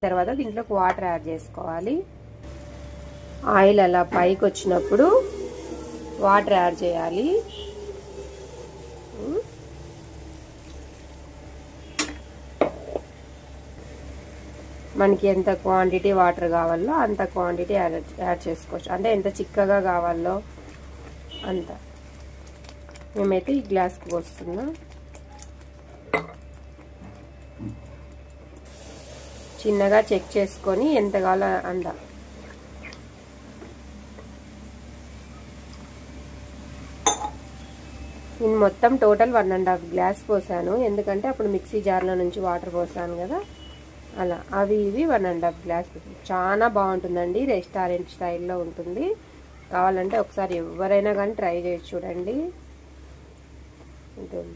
తర్వాత దీంట్లోకి water add చేసుకోవాలి. ఆయిల్ అలా పైకి వచ్చినప్పుడు వాటర్ యాడ్ చేయాలి. మనకి ఎంత క్వాంటిటీ వాటర్ కావాలో అంత క్వాంటిటీ యాడ్ చేసుకోవచ్చు. అంటే ఎంత చిక్కగా కావాలో అంత. మేమైతే ఈ గ్లాస్కి పోస్తున్నాం. చిన్నగా చెక్ చేసుకొని ఎంత కావాలో అంత. నేను మొత్తం టోటల్ 1.5 గ్లాస్ పోసాను. ఎందుకంటే అప్పుడు మిక్సీ జార్లో నుంచి వాటర్ పోసాను కదా, అలా అవి ఇవి 1.5 గ్లాస్. చాలా బాగుంటుందండి, రెస్టారెంట్ స్టైల్లో ఉంటుంది. కావాలంటే ఒకసారి ఎవరైనా కానీ ట్రై చేసి చూడండి. ఉంటుంది.